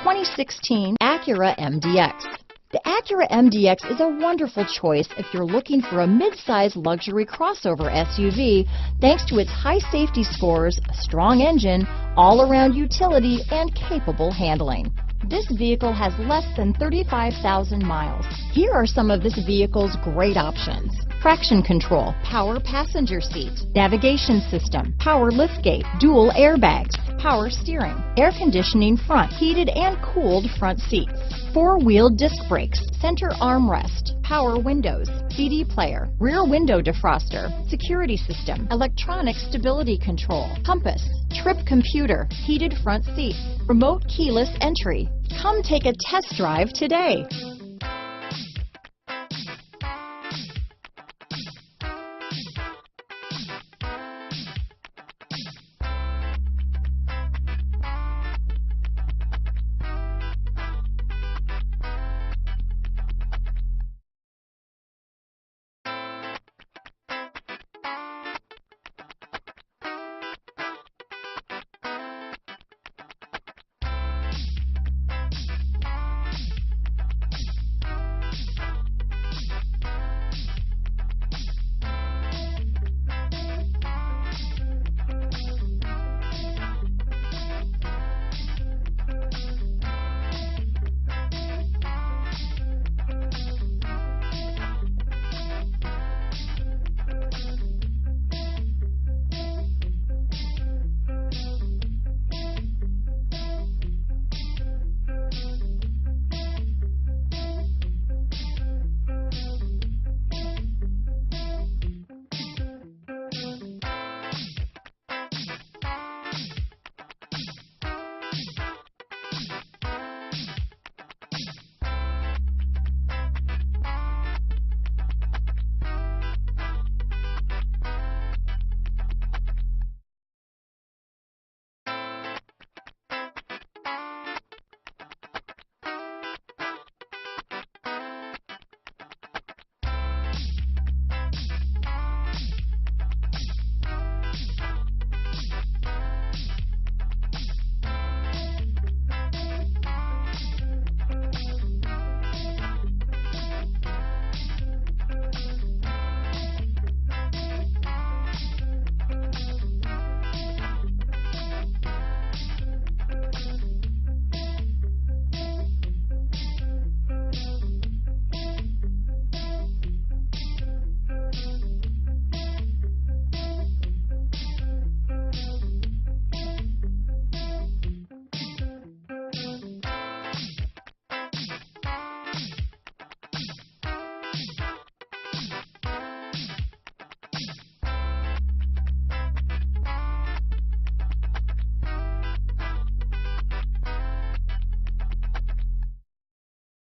2016 Acura MDX. The Acura MDX is a wonderful choice if you're looking for a mid-size luxury crossover SUV thanks to its high safety scores, strong engine, all-around utility, and capable handling. This vehicle has less than 35,000 miles. Here are some of this vehicle's great options: traction control, power passenger seat, navigation system, power liftgate, dual airbags, power steering, air conditioning front, heated and cooled front seats, four-wheel disc brakes, center armrest, power windows, CD player, rear window defroster, security system, electronic stability control, compass, trip computer, heated front seats, remote keyless entry. Come take a test drive today.